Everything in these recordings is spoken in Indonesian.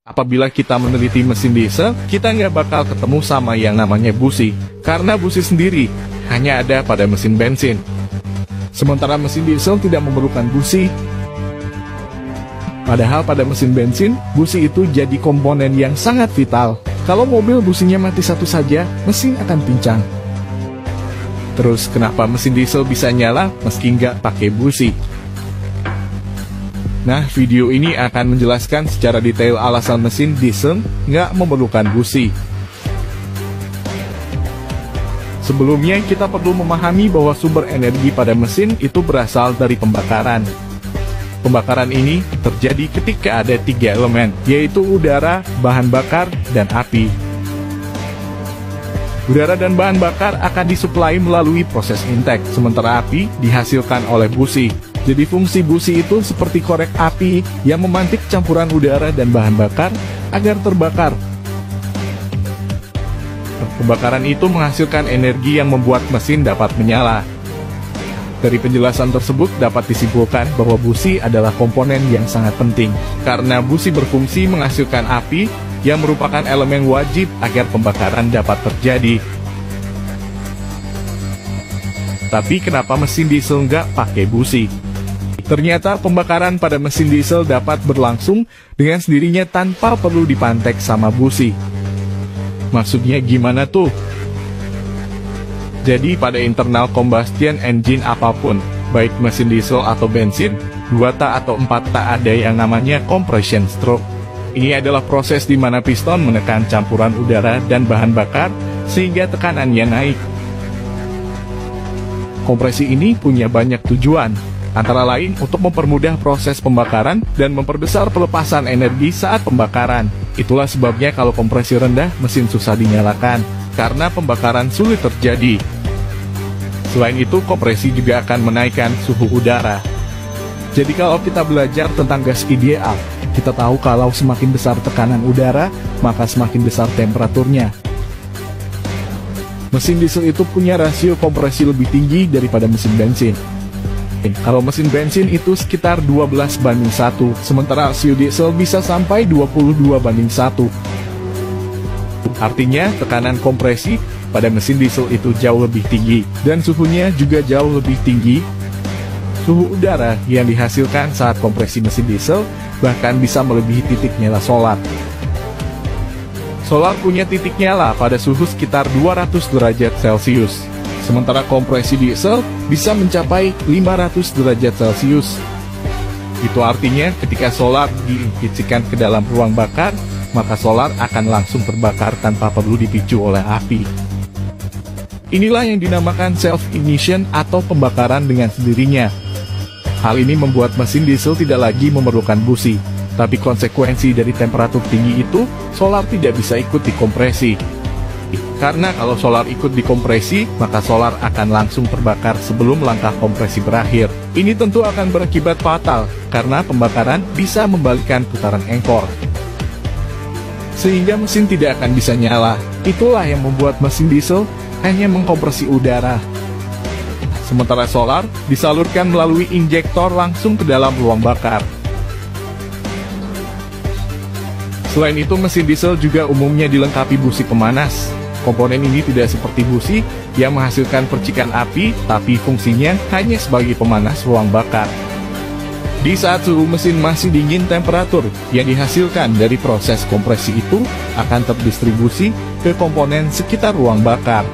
Apabila kita meneliti mesin diesel, kita nggak bakal ketemu sama yang namanya busi, karena busi sendiri hanya ada pada mesin bensin. Sementara mesin diesel tidak memerlukan busi. Padahal pada mesin bensin, busi itu jadi komponen yang sangat vital. Kalau mobil businya mati satu saja, mesin akan pincang. Terus kenapa mesin diesel bisa nyala meski nggak pakai busi? Nah, video ini akan menjelaskan secara detail alasan mesin diesel nggak memerlukan busi. Sebelumnya, kita perlu memahami bahwa sumber energi pada mesin itu berasal dari pembakaran. Pembakaran ini terjadi ketika ada 3 elemen, yaitu udara, bahan bakar, dan api. Udara dan bahan bakar akan disuplai melalui proses intake, sementara api dihasilkan oleh busi. Jadi fungsi busi itu seperti korek api yang memantik campuran udara dan bahan bakar agar terbakar. Pembakaran itu menghasilkan energi yang membuat mesin dapat menyala. Dari penjelasan tersebut dapat disimpulkan bahwa busi adalah komponen yang sangat penting, karena busi berfungsi menghasilkan api yang merupakan elemen wajib agar pembakaran dapat terjadi. Tapi kenapa mesin diesel nggak pakai busi? Ternyata pembakaran pada mesin diesel dapat berlangsung dengan sendirinya tanpa perlu dipantek sama busi. Maksudnya gimana tuh? Jadi pada internal combustion engine apapun, baik mesin diesel atau bensin, 2 tak atau 4 tak ada yang namanya compression stroke. Ini adalah proses di mana piston menekan campuran udara dan bahan bakar sehingga tekanannya naik. Kompresi ini punya banyak tujuan, antara lain untuk mempermudah proses pembakaran dan memperbesar pelepasan energi saat pembakaran. Itulah sebabnya kalau kompresi rendah, mesin susah dinyalakan, karena pembakaran sulit terjadi. Selain itu, kompresi juga akan menaikkan suhu udara. Jadi kalau kita belajar tentang gas ideal, kita tahu kalau semakin besar tekanan udara, maka semakin besar temperaturnya. Mesin diesel itu punya rasio kompresi lebih tinggi daripada mesin bensin. Kalau mesin bensin itu sekitar 12:1, sementara rasio diesel bisa sampai 22:1. Artinya, tekanan kompresi pada mesin diesel itu jauh lebih tinggi, dan suhunya juga jauh lebih tinggi. Suhu udara yang dihasilkan saat kompresi mesin diesel bahkan bisa melebihi titik nyala solar. Solar punya titik nyala pada suhu sekitar 200 derajat Celcius. Sementara kompresi diesel bisa mencapai 500 derajat Celcius. Itu artinya ketika solar diinjeksikan ke dalam ruang bakar, maka solar akan langsung terbakar tanpa perlu dipicu oleh api. Inilah yang dinamakan self-ignition atau pembakaran dengan sendirinya. Hal ini membuat mesin diesel tidak lagi memerlukan busi. Tapi konsekuensi dari temperatur tinggi itu, solar tidak bisa ikut dikompresi. Karena kalau solar ikut dikompresi, maka solar akan langsung terbakar sebelum langkah kompresi berakhir. Ini tentu akan berakibat fatal, karena pembakaran bisa membalikkan putaran engkor. Sehingga mesin tidak akan bisa nyala. Itulah yang membuat mesin diesel hanya mengkompresi udara. Sementara solar disalurkan melalui injektor langsung ke dalam ruang bakar. Selain itu, mesin diesel juga umumnya dilengkapi busi pemanas. Komponen ini tidak seperti busi yang menghasilkan percikan api, tapi fungsinya hanya sebagai pemanas ruang bakar. Di saat suhu mesin masih dingin, temperatur yang dihasilkan dari proses kompresi itu akan terdistribusi ke komponen sekitar ruang bakar.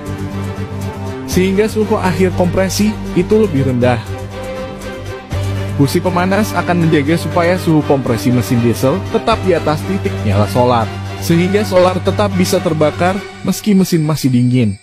Sehingga suhu akhir kompresi itu lebih rendah. Busi pemanas akan menjaga supaya suhu kompresi mesin diesel tetap di atas titik nyala solar, sehingga solar tetap bisa terbakar meski mesin masih dingin.